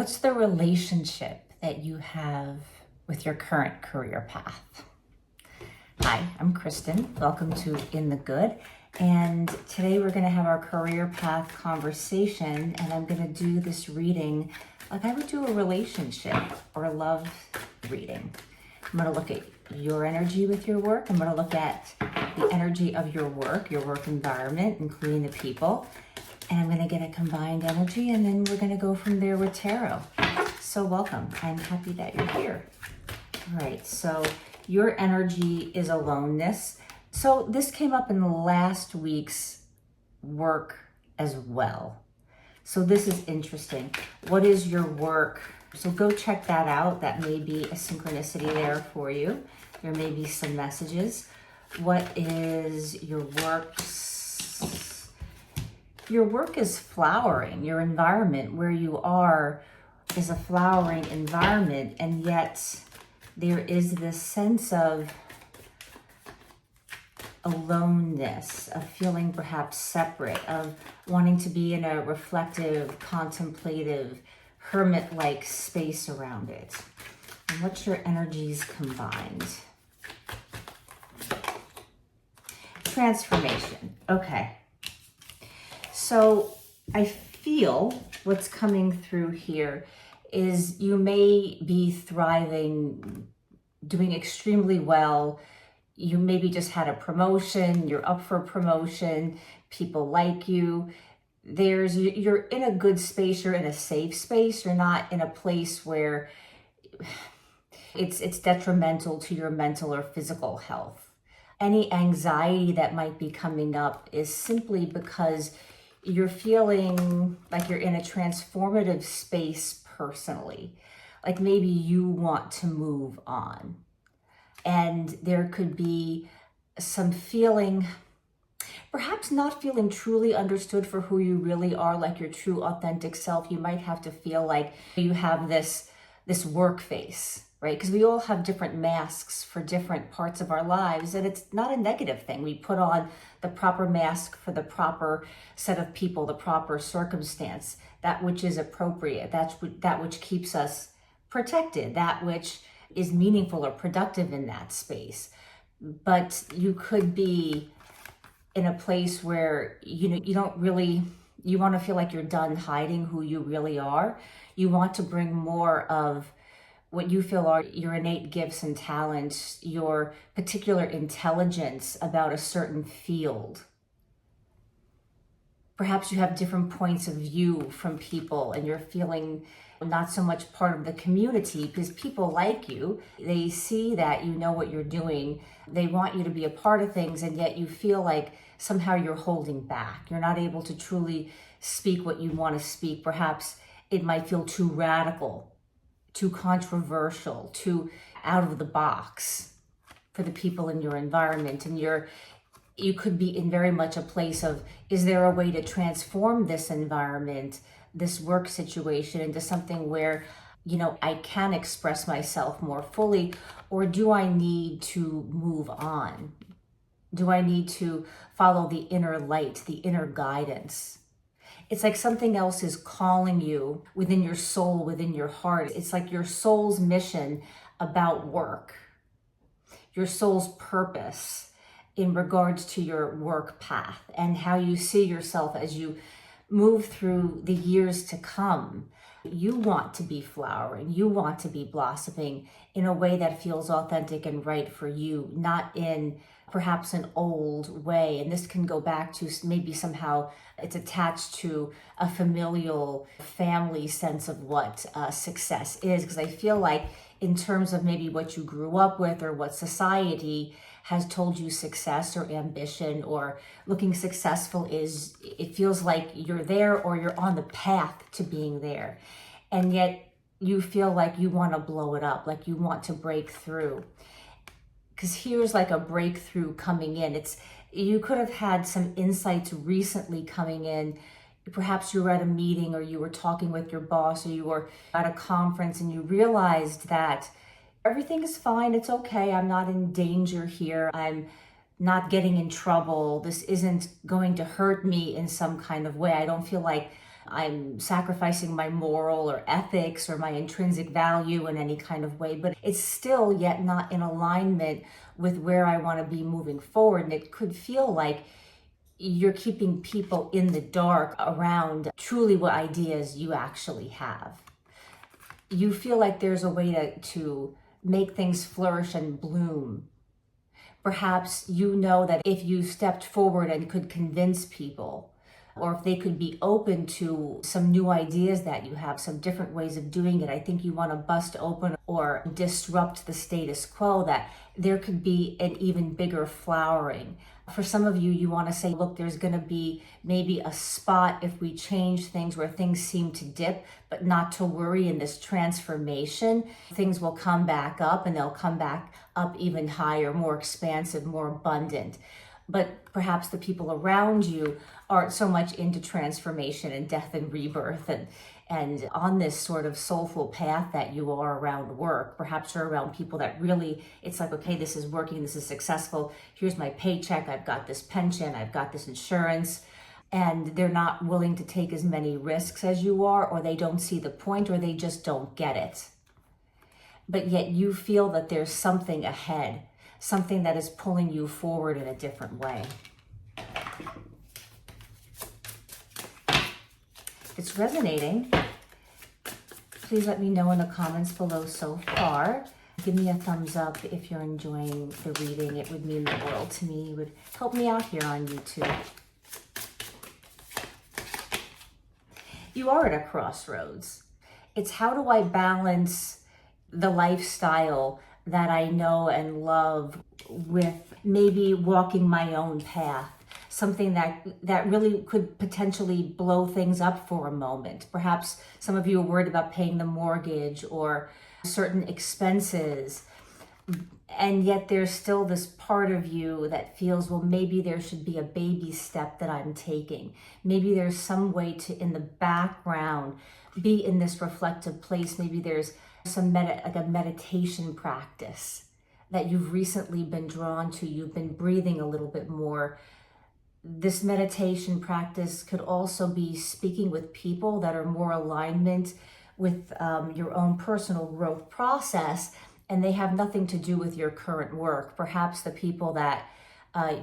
What's the relationship that you have with your current career path? Hi, I'm Kristen. Welcome to In the Good. And today we're going to have our career path conversation, and I'm going to do this reading like I would do a relationship or a love reading. I'm going to look at your energy with your work. I'm going to look at the energy of your work environment, including the people. And I'm going to get a combined energy, and then we're going to go from there with tarot. So welcome. I'm happy that you're here. All right, so your energy is aloneness. So this came up in last week's work as well. So this is interesting. What is your work? So go check that out. That may be a synchronicity there for you. There may be some messages. What is your work? Your work is flowering. Your environment where you are is a flowering environment, and yet there is this sense of aloneness, of feeling perhaps separate, of wanting to be in a reflective, contemplative, hermit-like space around it. And what's your energies combined? Transformation. Okay. So I feel what's coming through here is you may be thriving, doing extremely well. You maybe just had a promotion, you're up for a promotion, people like you. You're in a good space, you're in a safe space, you're not in a place where it's detrimental to your mental or physical health. Any anxiety that might be coming up is simply because you're feeling like you're in a transformative space personally. Like maybe you want to move on. And there could be some feeling, perhaps not feeling truly understood for who you really are, like your true authentic self. You might have to feel like you have this work face, right? Because we all have different masks for different parts of our lives, and it's not a negative thing. We put on the proper mask for the proper set of people, the proper circumstance, that which is appropriate, that which keeps us protected, that which is meaningful or productive in that space. But you could be in a place where you want to feel like you're done hiding who you really are. You want to bring more of what you feel are your innate gifts and talents, your particular intelligence about a certain field. Perhaps you have different points of view from people, and you're feeling not so much part of the community because people like you. They see that you know what you're doing. They want you to be a part of things, and yet you feel like somehow you're holding back. You're not able to truly speak what you want to speak. Perhaps it might feel too radical, too controversial, too out of the box for the people in your environment. And you could be in very much a place of, is there a way to transform this environment, this work situation, into something where, I can express myself more fully? Or do I need to move on? Do I need to follow the inner light, the inner guidance? It's like something else is calling you within your soul, within your heart. It's like your soul's mission about work, your soul's purpose in regards to your work path and how you see yourself as you move through the years to come. You want to be flowering, you want to be blossoming in a way that feels authentic and right for you, not in perhaps an old way. And this can go back to maybe somehow it's attached to a familial family sense of what success is. Because I feel like in terms of maybe what you grew up with or what society has told you success or ambition or looking successful is, it feels like you're there or you're on the path to being there. And yet you feel like you want to blow it up, like you want to break through. Because here's like a breakthrough coming in. You could have had some insights recently coming in. Perhaps you were at a meeting or you were talking with your boss or you were at a conference and you realized that everything is fine. It's okay. I'm not in danger here. I'm not getting in trouble. This isn't going to hurt me in some kind of way. I don't feel like I'm sacrificing my moral or ethics or my intrinsic value in any kind of way, but it's still yet not in alignment with where I want to be moving forward. And it could feel like you're keeping people in the dark around truly what ideas you actually have. You feel like there's a way to make things flourish and bloom. Perhaps you know that if you stepped forward and could convince people, or if they could be open to some new ideas that you have, some different ways of doing it, I think you want to bust open or disrupt the status quo, that there could be an even bigger flowering. For some of you, you want to say, look, there's going to be maybe a spot if we change things where things seem to dip, but not to worry. In this transformation, things will come back up, and they'll come back up even higher, more expansive, more abundant. But perhaps the people around you aren't so much into transformation and death and rebirth and on this sort of soulful path that you are around work. Perhaps you're around people that really, it's like, okay, this is working, this is successful, here's my paycheck, I've got this pension, I've got this insurance, and they're not willing to take as many risks as you are, or they don't see the point, or they just don't get it. But yet you feel that there's something ahead, something that is pulling you forward in a different way. If it's resonating, please let me know in the comments below so far. Give me a thumbs up if you're enjoying the reading. It would mean the world to me. It would help me out here on YouTube. You are at a crossroads. It's how do I balance the lifestyle that I know and love with maybe walking my own path, something that really could potentially blow things up for a moment. Perhaps some of you are worried about paying the mortgage or certain expenses, and yet there's still this part of you that feels, well, maybe there should be a baby step that I'm taking. Maybe there's some way to, in the background, be in this reflective place. Maybe there's some like a meditation practice that you've recently been drawn to. You've been breathing a little bit more. This meditation practice could also be speaking with people that are more alignment with your own personal growth process, and they have nothing to do with your current work. Perhaps the people that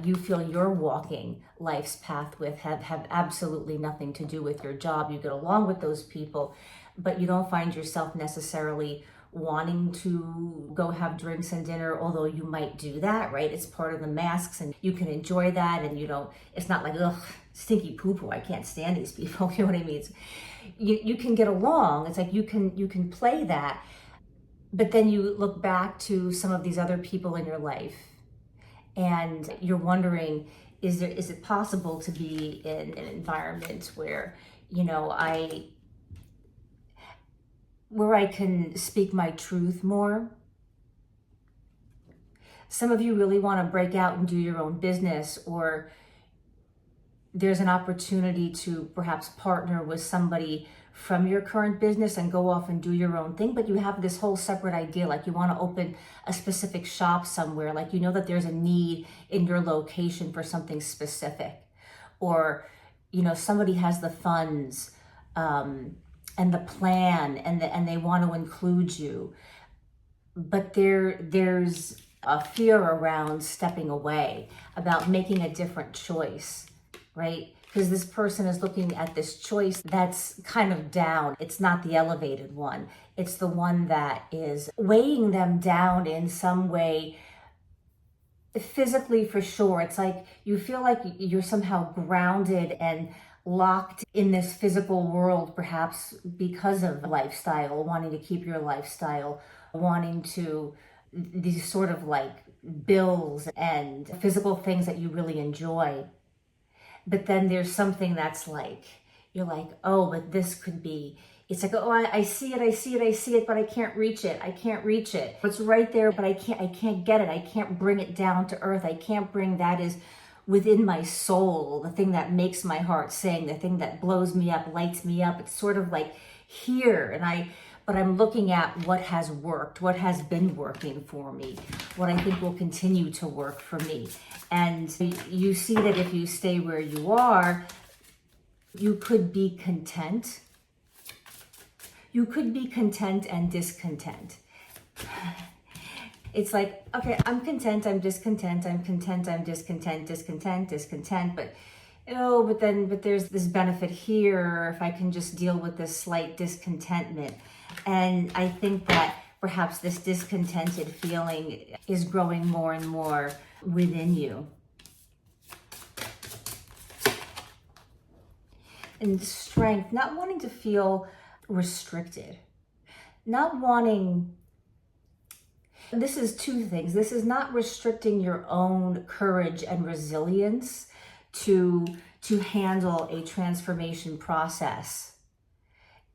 you feel you're walking life's path with have absolutely nothing to do with your job. You get along with those people, but you don't find yourself necessarily wanting to go have drinks and dinner, although you might do that, right? It's part of the masks, and you can enjoy that, and it's not like, ugh, stinky poo-poo, I can't stand these people. You know what I mean? You can get along. It's like you can play that, but then you look back to some of these other people in your life, and you're wondering, is it possible to be in an environment where, where I can speak my truth more? Some of you really want to break out and do your own business, or there's an opportunity to perhaps partner with somebody from your current business and go off and do your own thing, but you have this whole separate idea, like you want to open a specific shop somewhere, like you know that there's a need in your location for something specific, or somebody has the funds and the plan and they want to include you, but there's a fear around stepping away, about making a different choice, right? Because this person is looking at this choice that's kind of down. It's not the elevated one. It's the one that is weighing them down in some way, physically for sure. It's like you feel like you're somehow grounded and locked in this physical world, perhaps because of lifestyle, wanting to keep your lifestyle, wanting to, these sort of like bills and physical things that you really enjoy. But then there's something that's like, you're like, oh, but this could be, it's like, oh, I see it, but I can't reach it. It's right there, but I can't get it. I can't bring it down to earth. I can't bring that is within my soul, the thing that makes my heart sing, the thing that blows me up, lights me up. It's sort of like here, but I'm looking at what has worked, what has been working for me, what I think will continue to work for me. And you see that if you stay where you are, You could be content. You could be content and discontent. It's like, okay, I'm content, I'm discontent, I'm content, I'm discontent, discontent, but but there's this benefit here if I can just deal with this slight discontentment. And I think that perhaps this discontented feeling is growing more and more within you. And strength, not wanting to feel restricted, not wanting, this is two things. This is not restricting your own courage and resilience to handle a transformation process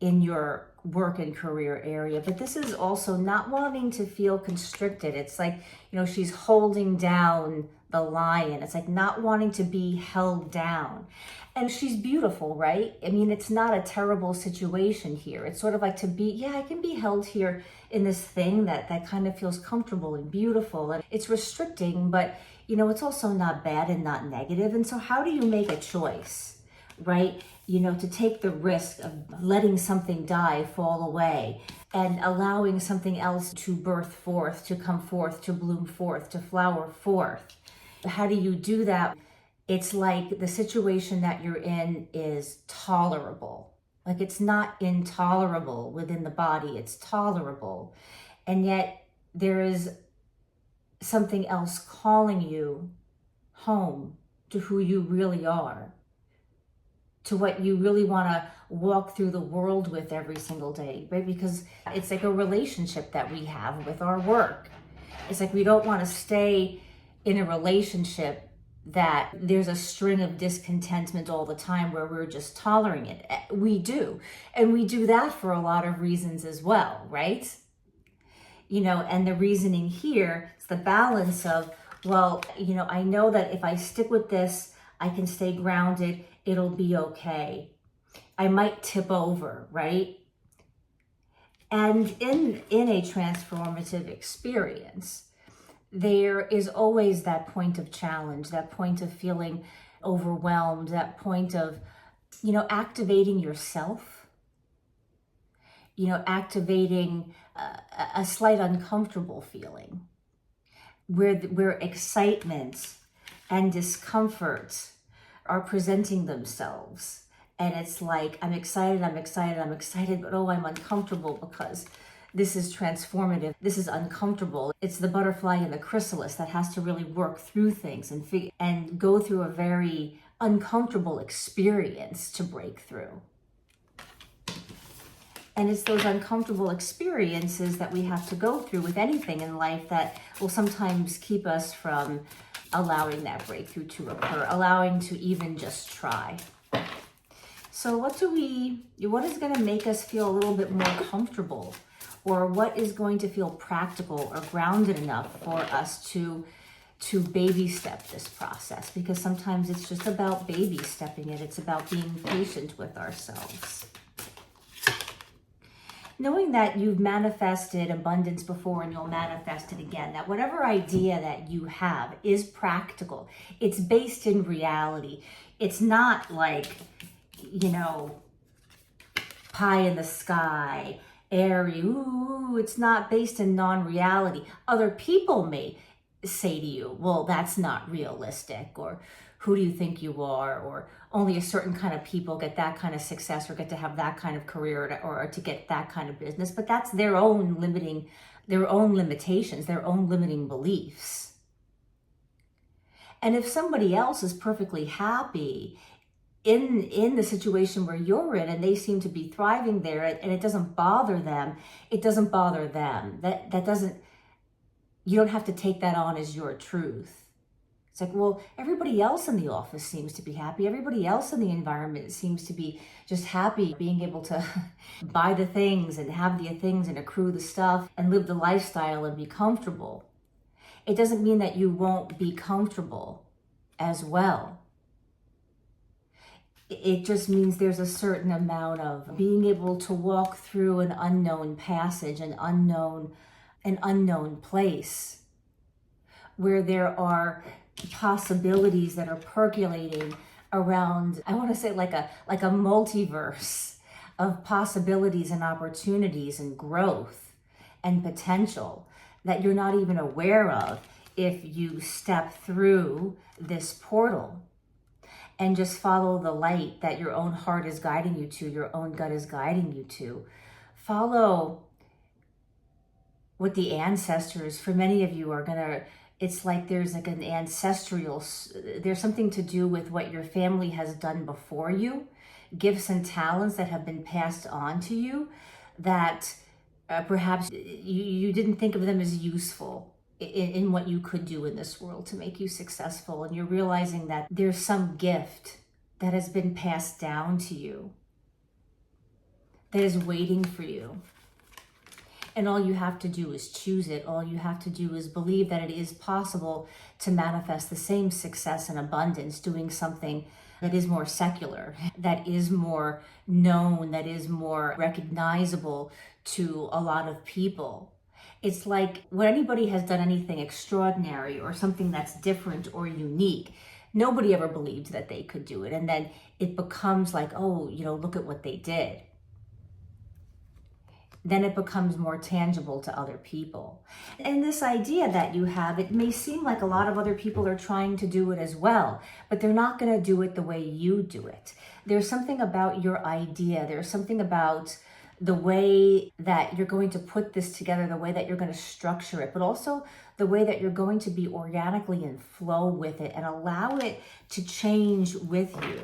in your work and career area, but this is also not wanting to feel constricted. It's like, she's holding down the lion. It's like not wanting to be held down. And she's beautiful, right? I mean, it's not a terrible situation here. It's sort of like I can be held here in this thing that kind of feels comfortable and beautiful. And it's restricting, but it's also not bad and not negative. And so how do you make a choice, right? To take the risk of letting something die, fall away, and allowing something else to birth forth, to come forth, to bloom forth, to flower forth. How do you do that? It's like the situation that you're in is tolerable. Like it's not intolerable within the body, it's tolerable. And yet there is something else calling you home to who you really are, to what you really want to walk through the world with every single day, right? Because it's like a relationship that we have with our work. It's like we don't want to stay in a relationship that there's a string of discontentment all the time where we're just tolerating it. We do. And we do that for a lot of reasons as well, right? And the reasoning here is the balance of, I know that if I stick with this, I can stay grounded, it'll be okay. I might tip over, right? And in a transformative experience, there is always that point of challenge, that point of feeling overwhelmed, that point of, activating yourself, activating a slight uncomfortable feeling where excitement and discomfort are presenting themselves. And it's like, I'm excited, but I'm uncomfortable because this is transformative. This is uncomfortable. It's the butterfly in the chrysalis that has to really work through things and go through a very uncomfortable experience to break through. And it's those uncomfortable experiences that we have to go through with anything in life that will sometimes keep us from allowing that breakthrough to occur, allowing to even just try. So what is going to make us feel a little bit more comfortable? Or what is going to feel practical or grounded enough for us to baby step this process? Because sometimes it's just about baby stepping it. It's about being patient with ourselves. Knowing that you've manifested abundance before and you'll manifest it again, that whatever idea that you have is practical. It's based in reality. It's not like, pie in the sky, airy, it's not based in non-reality. Other people may say to you, well, that's not realistic, or who do you think you are, or only a certain kind of people get that kind of success or get to have that kind of career or to get that kind of business. But that's their own limitations, their own limiting beliefs. And if somebody else is perfectly happy in the situation where you're in and they seem to be thriving there and it doesn't bother them, it doesn't bother them. You don't have to take that on as your truth. It's like, well, everybody else in the office seems to be happy. Everybody else in the environment seems to be just happy being able to buy the things and have the things and accrue the stuff and live the lifestyle and be comfortable. It doesn't mean that you won't be comfortable as well. It just means there's a certain amount of being able to walk through an unknown passage, an unknown place where there are possibilities that are percolating around, I want to say like a multiverse of possibilities and opportunities and growth and potential that you're not even aware of if you step through this portal and just follow the light that your own heart is guiding you to, your own gut is guiding you to. Follow what the ancestors, for many of you, are gonna, it's like there's like an ancestral, there's something to do with what your family has done before you, gifts and talents that have been passed on to you that perhaps you didn't think of them as useful in what you could do in this world to make you successful. And you're realizing that there's some gift that has been passed down to you that is waiting for you. And all you have to do is choose it. All you have to do is believe that it is possible to manifest the same success and abundance doing something that is more secular, that is more known, that is more recognizable to a lot of people. It's like when anybody has done anything extraordinary or something that's different or unique, nobody ever believed that they could do it. And then it becomes like, oh, look at what they did. Then it becomes more tangible to other people. And this idea that you have, it may seem like a lot of other people are trying to do it as well, but they're not going to do it the way you do it. There's something about your idea. There's something about the way that you're going to put this together, the way that you're going to structure it, but also the way that you're going to be organically in flow with it and allow it to change with you.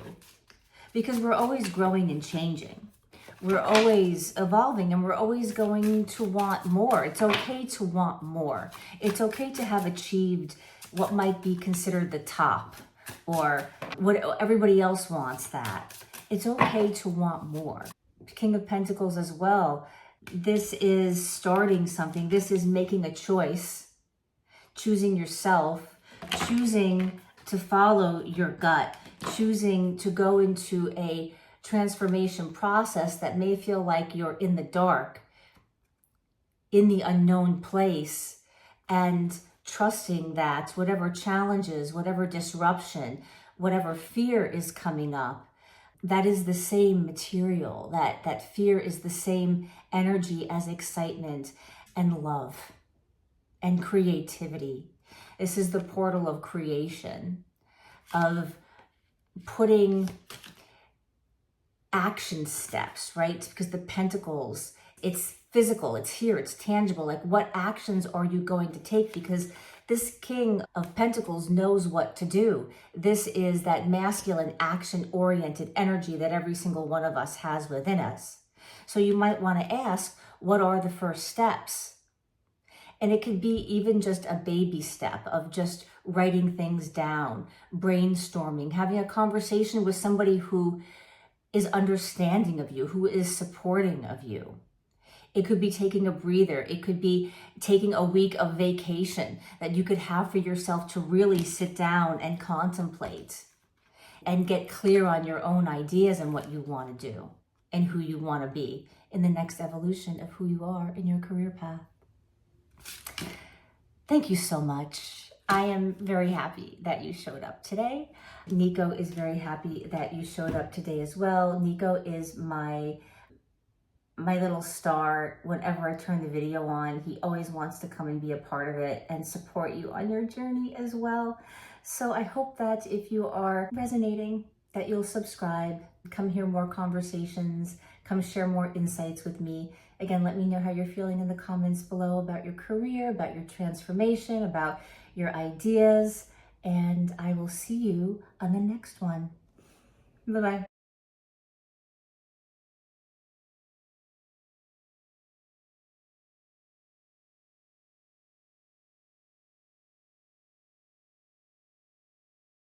Because we're always growing and changing. We're always evolving, and we're always going to want more. It's okay to want more. It's okay to have achieved what might be considered the top, or what everybody else wants that. It's okay to want more. King of Pentacles as well. This is starting something. This is making a choice, choosing yourself, choosing to follow your gut, choosing to go into a transformation process that may feel like you're in the dark, in the unknown place, and trusting that whatever challenges, whatever disruption, whatever fear is coming up, that is the same material, that fear is the same energy as excitement and love and creativity. This is the portal of creation, of putting action steps, right? Because the pentacles, it's physical, it's here, it's tangible. Like, what actions are you going to take? Because this King of Pentacles knows what to do. This is that masculine, action-oriented energy that every single one of us has within us. So you might want to ask, what are the first steps? And it could be even just a baby step of just writing things down, brainstorming, having a conversation with somebody who is understanding of you, who is supporting of you. It could be taking a breather. It could be taking a week of vacation that you could have for yourself to really sit down and contemplate and get clear on your own ideas and what you want to do and who you want to be in the next evolution of who you are in your career path. Thank you so much. I am very happy that you showed up today. Nico is very happy that you showed up today as well. Nico is my little star. Whenever I turn the video on, he always wants to come and be a part of it and support you on your journey as well. So I hope that if you are resonating, that you'll subscribe, come hear more conversations, come share more insights with me. Again, let me know how you're feeling in the comments below about your career, about your transformation, about your ideas, and I will see you on the next one. Bye-bye.